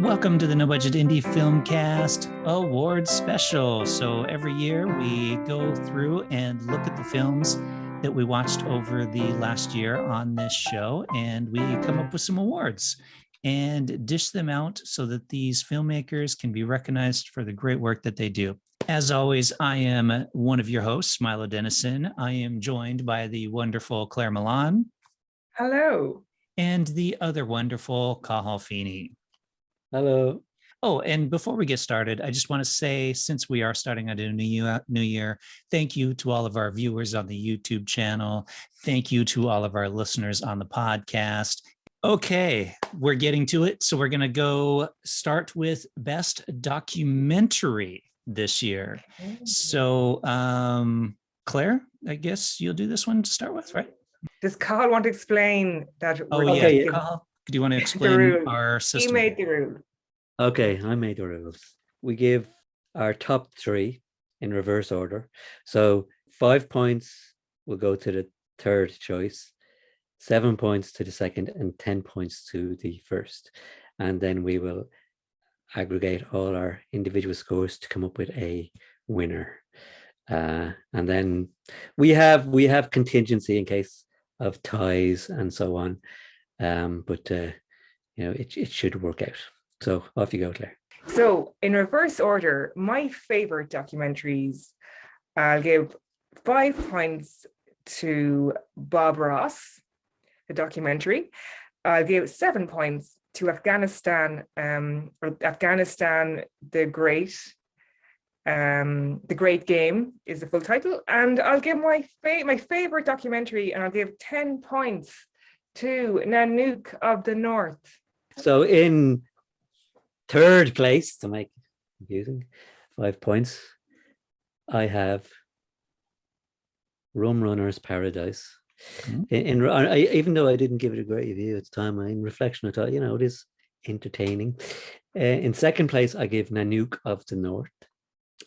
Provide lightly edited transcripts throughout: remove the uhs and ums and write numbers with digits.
Welcome to the No Budget Indie Filmcast Awards Special. So every year we go through and look at the films that we watched over the last year on this show, and we come up with some awards and dish them out so that these filmmakers can be recognized for the great work that they do. As always, I am one of your hosts, Milo Dennison. I am joined by the wonderful Claire Milan. Hello. And the other wonderful Cathal Feeney. Hello. Oh, and before we get started, I just want to say, since we are starting out a new year, thank you to all of our viewers on the YouTube channel. Thank you to all of our listeners on the podcast. Okay, we're getting to it. So we're going to go start with Best Documentary this year. So, Claire, I guess you'll do this one to start with, right? Does Carl want to explain that? Oh, yeah. Carl, do you want to explain our system? He made the rule. Okay, I made the rules. We give our top three in reverse order. So 5 points will go to the third choice, 7 points to the second, and 10 points to the first. And then we will aggregate all our individual scores to come up with a winner. And then we have contingency in case of ties and so on. But it should work out. So off you go, Claire. So in reverse order, my favorite documentaries, I'll give 5 points to Bob Ross, the documentary. I'll give 7 points to Afghanistan, Afghanistan, the Great Game is the full title. And I'll give my favorite documentary, and I'll give 10 points to Nanook of the North. So in third place, to make it confusing, 5 points, I have Rum Runner's Paradise. Even though I didn't give it a great review at the time, in reflection, I thought, it is entertaining. In second place, I give Nanook of the North.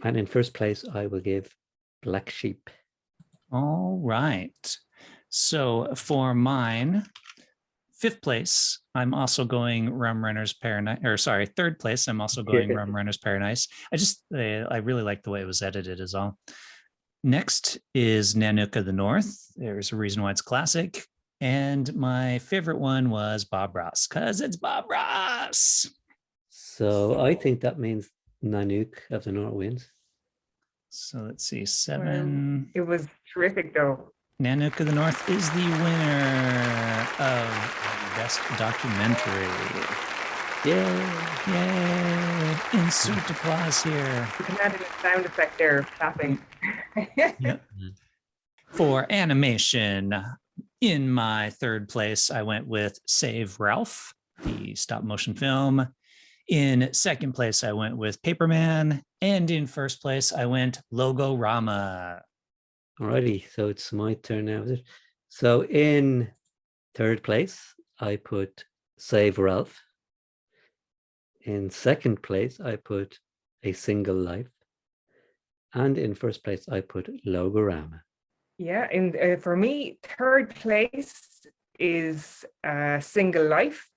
And in first place, I will give Black Sheep. All right. So for mine, fifth place, I'm also going Rum Runner's Paradise, third place, I'm also going Rum Runner's Paradise. I really like the way it was edited is all. Next is Nanook of the North. There's a reason why it's classic. And my favorite one was Bob Ross, because it's Bob Ross. So I think that means Nanook of the North wins. So let's see, 7. It was terrific, though. Nanook of the North is the winner of Best Documentary. Yay! Insert applause here. You can add a sound effect there, clapping. Yep. For animation, in my third place, I went with Save Ralph, the stop motion film. In second place, I went with Paperman. And in first place, I went Logorama. Alrighty, so it's my turn now, is it? So in third place, I put Save Ralph. In second place, I put A Single Life. And in first place, I put Logorama. Yeah, and for me, third place is Single Life.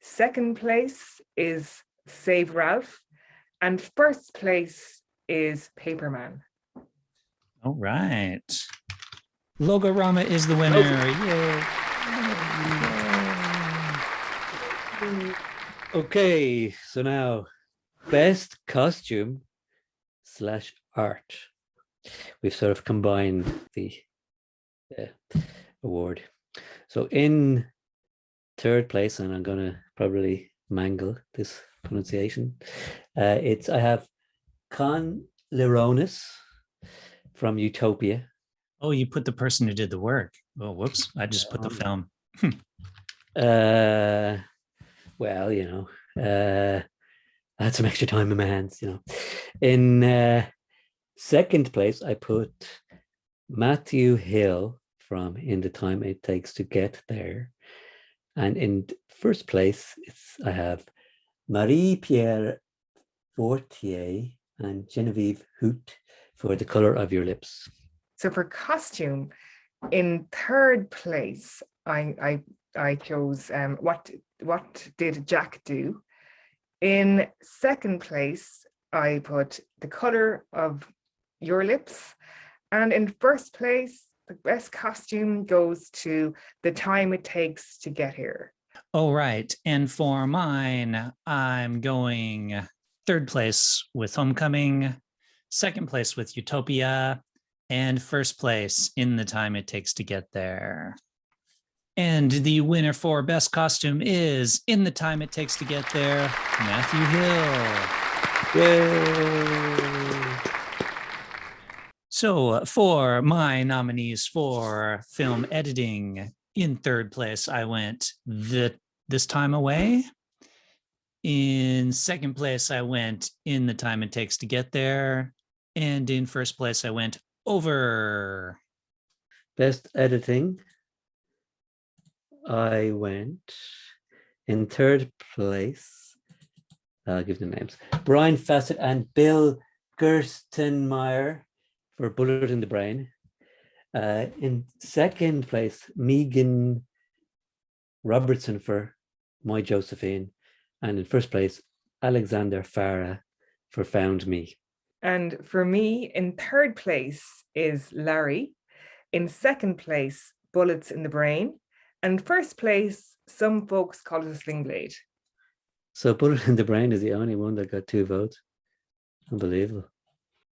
Second place is Save Ralph. And first place is Paperman. All right. Logorama is the winner. Yay. Okay, so now best costume / art. We've sort of combined the award. So in third place, and I'm going to probably mangle this pronunciation, I have Con Lironis from Utopia. Oh, you put the person who did the work. Oh, whoops. I just put the film. Well, I had some extra time in my hands, In second place, I put Matthew Hill from In the Time It Takes to Get There. And in first place, I have Marie-Pierre Fortier and Genevieve Hoot for The Color of Your Lips. So for costume, in third place, I chose What Did Jack Do? In second place, I put The Color of Your Lips. And in first place, the best costume goes to The Time It Takes to Get Here. All right. And for mine, I'm going third place with Homecoming, second place with Utopia, and first place in The Time It Takes to Get There. And the winner for best costume is In the Time It Takes to Get There, Matthew Hill. Yay! So for my nominees for film editing, in third place, I went This Time Away. In second place, I went In the Time It Takes to Get There. And in first place, I went Over. Best editing, I went in third place. I'll give the names. Brian Fassett and Bill Gerstenmaier for Bullet in the Brain. In second place, Megan Robertson for My Josephine. And in first place, Alexander Farah for Found Me. And for me, in third place is Larry. In second place, Bullets in the Brain. And first place, some folks call it a sling blade. So Bullet in the Brain is the only one that got 2 votes. Unbelievable.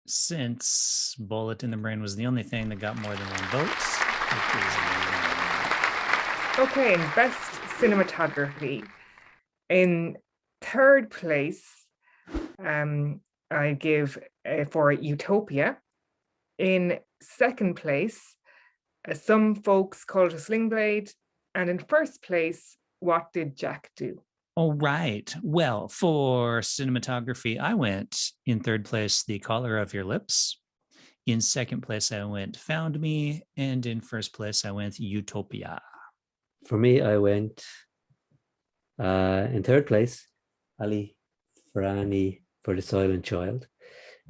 Since Bullet in the Brain was the only thing that got more than 1 vote. Okay, and best cinematography. In third place, I give for Utopia. In second place, some folks call it a sling blade. And in first place, What Did Jack Do? All right. Well, for cinematography, I went in third place, The Color of Your Lips. In second place, I went Found Me. And in first place, I went Utopia. For me, I went in third place, Ali Farani for The Silent Child.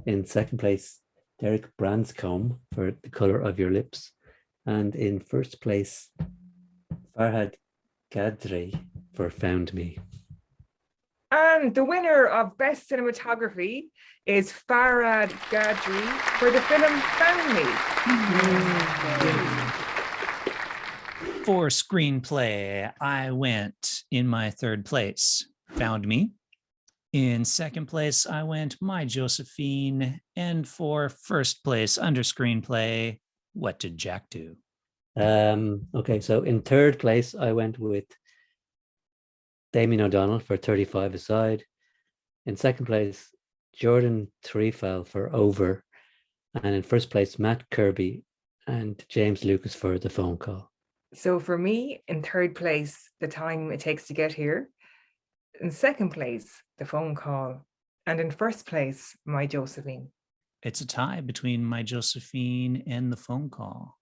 In second place, Derek Branscombe for The Color of Your Lips. And in first place, Farhad Gadri for Found Me. And the winner of Best Cinematography is Farhad Gadri for the film Found Me. For screenplay, I went in my third place, Found Me. In second place, I went My Josephine. And for first place under screenplay, What Did Jack Do? Okay, so in third place, I went with Damien O'Donnell for 35 Aside. In second place, Jordan Trefell for Over. And in first place, Matt Kirby and James Lucas for The Phone Call. So for me, in third place, The Time It Takes to Get Here. In second place, The Phone Call. And in first place, My Josephine. It's a tie between My Josephine and The Phone Call.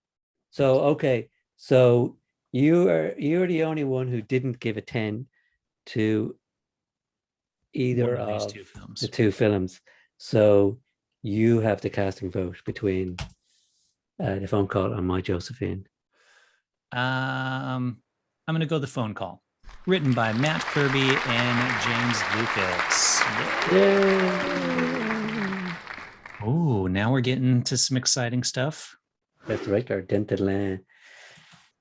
So, okay, so you're the only one who didn't give a 10 to either One of these of two films. the 2 films. So you have the casting vote between The Phone Call and My Josephine. I'm going to go The Phone Call, written by Matt Kirby and James Lucas. Yay! Oh, now we're getting to some exciting stuff. Best director, Denton Lane.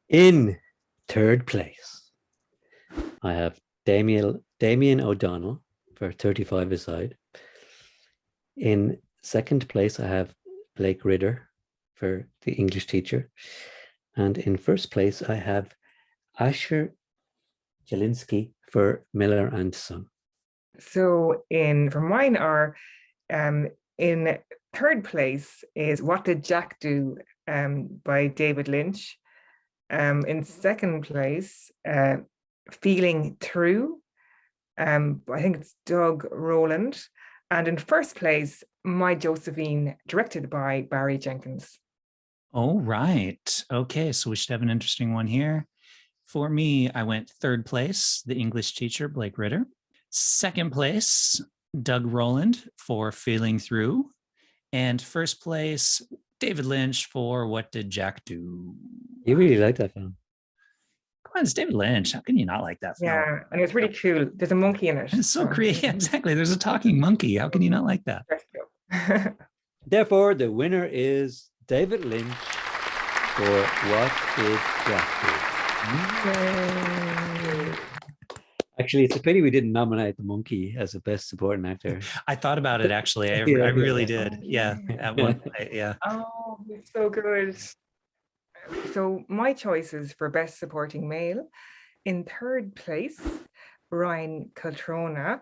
In third place, I have Damien O'Donnell for 35 Aside. In second place, I have Blake Ridder for The English Teacher. And in first place, I have Asher Jelinski for Miller and Son. So for mine are in third place is What Did Jack Do by David Lynch. In second place, Feeling Through. I think it's Doug Rowland. And in first place, My Josephine, directed by Barry Jenkins. Oh, right. Okay, so we should have an interesting one here. For me, I went third place, The English Teacher, Blake Ridder. Second place, Doug Rowland for Feeling Through. And first place, David Lynch for What Did Jack Do? You really like that film. on, it's David Lynch. How can you not like that film? Yeah, and it's really cool. There's a monkey in it. It's so creative. Yeah, exactly. There's a talking monkey. How can you not like that? Therefore, the winner is David Lynch for What Did Jack Do? Actually, it's a pity we didn't nominate the monkey as the best supporting actor. I thought about it, actually. I Yeah, really yeah. did. Yeah, at one point. Yeah. Oh, it's so good. So my choices for best supporting male: in third place, Ryan Coltrona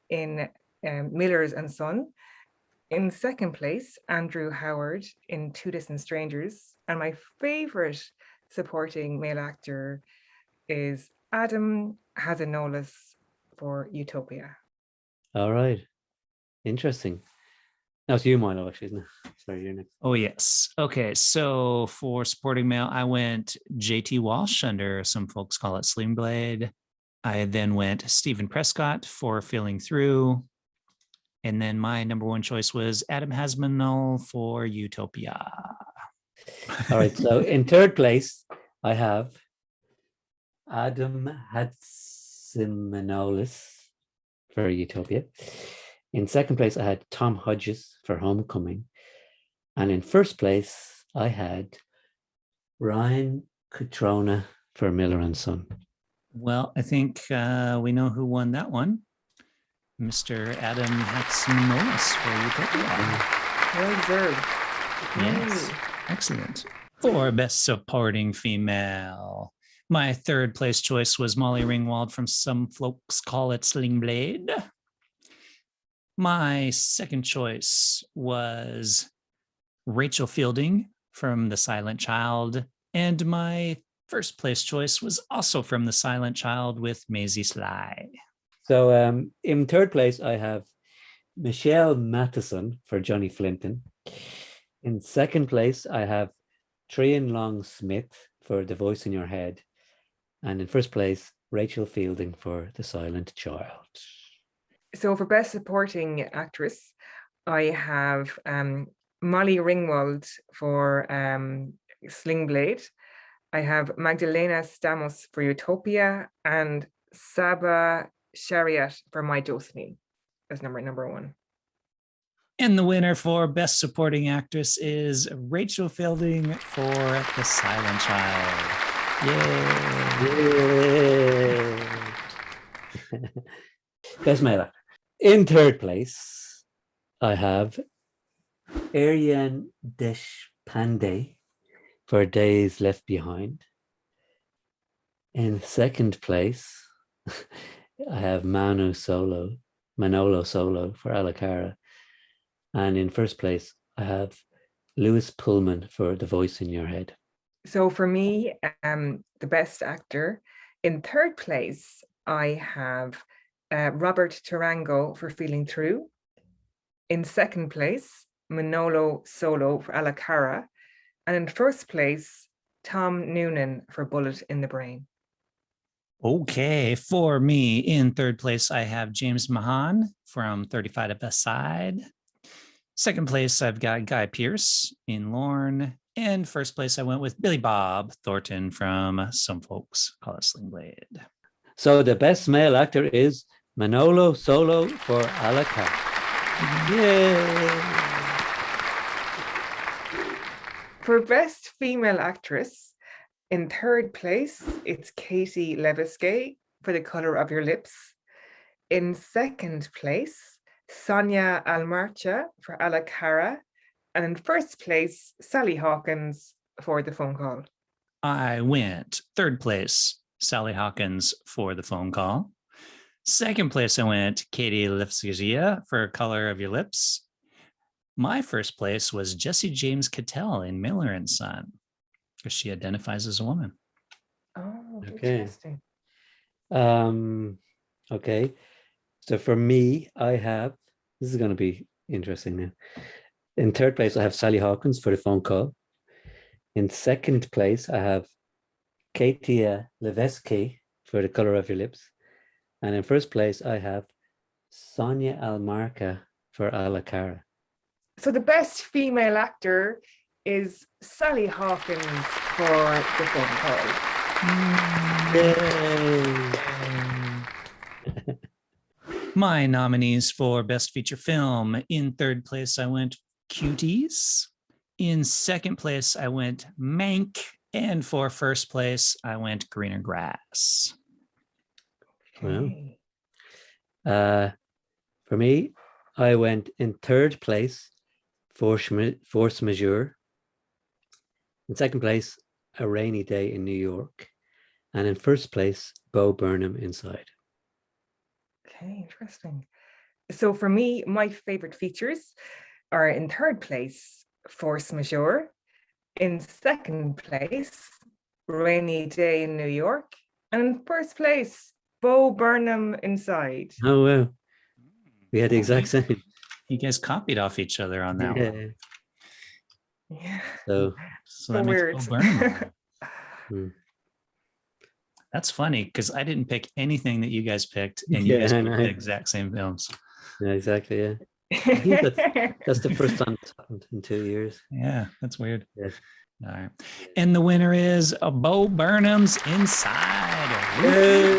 in Millers and Son. In second place, Andrew Howard in Two Distant Strangers. And my favorite supporting male actor is Adam Hazanolis for Utopia. All right. Interesting. Now it's you, Milo, actually, isn't it? Sorry, you're next. Oh, yes. Okay. So for supporting male, I went JT Walsh under Some Folks Call It Sling Blade. I then went Stephen Prescott for Feeling Through. And then my number one choice was Adam Hasmanol for Utopia. All right. So in third place, I have Adam Hatzimanolis for Utopia. In second place, I had Tom Hodges for Homecoming. And in first place, I had Ryan Cutrona for Miller and Son. Well, I think we know who won that one. Mr. Adam Hatzimanolis for Utopia. Well deserved. Yes, excellent. For best supporting female, my third place choice was Molly Ringwald from Some Folks Call It Sling Blade. My second choice was Rachel Fielding from The Silent Child. And my first place choice was also from The Silent Child with Maisie Sly. So in third place, I have Michelle Matheson for Johnny Flinton. In second place, I have Trian Long Smith for The Voice in Your Head. And in first place, Rachel Fielding for The Silent Child. So for best supporting actress, I have Molly Ringwald for Sling Blade. I have Magdalena Stamos for Utopia and Saba Shariat for My Jocelyn as number one. And the winner for Best Supporting Actress is Rachel Fielding for The Silent Child. Yay! Best male actor. In third place, I have Aryan Deshpande for Days Left Behind. In second place, I have Manolo Solo for Alacara. And in first place, I have Lewis Pullman for The Voice in Your Head. So for me, the best actor, in third place, I have Robert Tarango for Feeling Through. In second place, Manolo Solo for Alacara. And in first place, Tom Noonan for Bullet in the Brain. Okay, for me, in third place, I have James Mahan from 35 to Best Side. Second place, I've got Guy Pearce in Lorne. And first place, I went with Billy Bob Thornton from Some Folks Call It Sling Blade. So the best male actor is Manolo Solo for Alacara. Yay! For best female actress, in third place, it's Katie Leviskay for The Color of Your Lips. In second place, Sonia Almarcha for Alacara. And in first place, Sally Hawkins for The Phone Call. I went third place, Sally Hawkins for The Phone Call. Second place, I went Katie Leviskay for Color of Your Lips. My first place was Jesse James Cattell in Miller and Son, because she identifies as a woman. Oh, Okay. interesting. Okay. So for me, I have, this is going to be interesting now. In third place, I have Sally Hawkins for The Phone Call. In second place, I have Katia Leviskay for The Color of Your Lips. And in first place, I have Sonia Almarca for Alacara. So the best female actor is Sally Hawkins for The Phone Call. Yay! My nominees for Best Feature Film: in third place, I went Cuties. In second place, I went Mank. And for first place, I went Greener Grass. Well, Okay. for me, I went in third place, Force Majeure. In second place, A Rainy Day in New York. And in first place, Bo Burnham Inside. Okay, interesting. So for me, my favorite features are in third place, Force Majeure. In second place, Rainy Day in New York. And in first place, Bo Burnham Inside. Oh, wow. We had the exact same. You guys copied off each other on that one. Yeah. Yeah, So, So so that weird. makes Bo Burnham. hmm. That's funny because I didn't pick anything that you guys picked, and you Yeah, guys I picked know. the exact same films. Yeah, exactly. Yeah. I think that's the first time it's happened in 2 years. Yeah, that's weird. Yeah. All right. And the winner is Bo Burnham's Inside. Yay!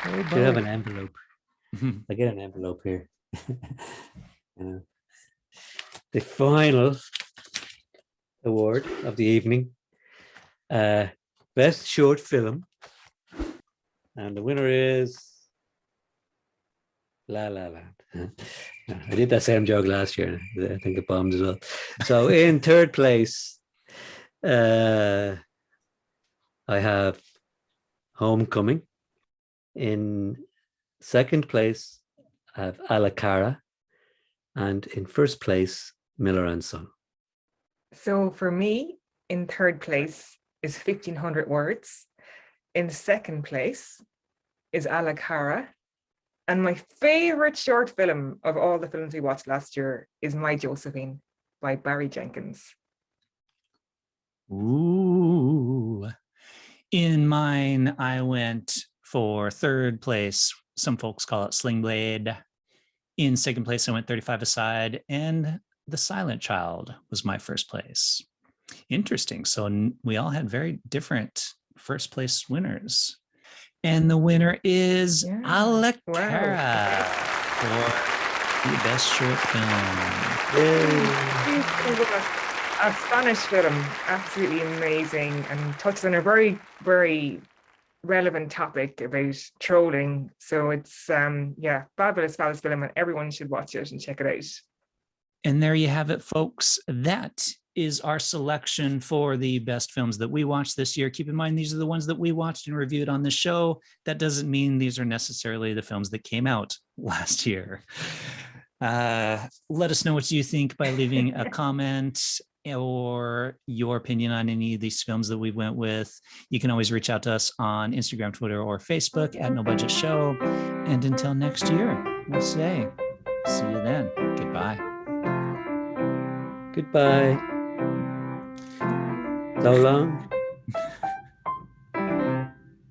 Bo Should have Bo. an envelope. I get an envelope here. The final award of the evening, best short film, and the winner is La La Land. I did that same joke last year. I think it bombed as well. So in third place, I have Homecoming. In second place, I have A La Cara. And in first place, Miller and Son. So for me, in third place is 1,500 Words. In second place is A La Cara. And my favorite short film of all the films we watched last year is My Josephine by Barry Jenkins. Ooh. In mine, I went for third place. Some folks call it Sling Blade. In second place, I went 35 Aside, and The Silent Child was my first place. Interesting. So we all had very different first place winners. And the winner is A La Cara for the best short film. A Spanish film, absolutely amazing, and touches on a very, very relevant topic about trolling. So it's fabulous film, and everyone should watch it and check it out. And there you have it, folks. That is our selection for the best films that we watched this year. Keep in mind, these are the ones that we watched and reviewed on the show. That doesn't mean these are necessarily the films that came out last year. Let us know what you think by leaving a comment or your opinion on any of these films that we went with. You can always reach out to us on Instagram, Twitter, or Facebook at No Budget Show. And until next year, we'll say, see you then. Goodbye. Goodbye. So long.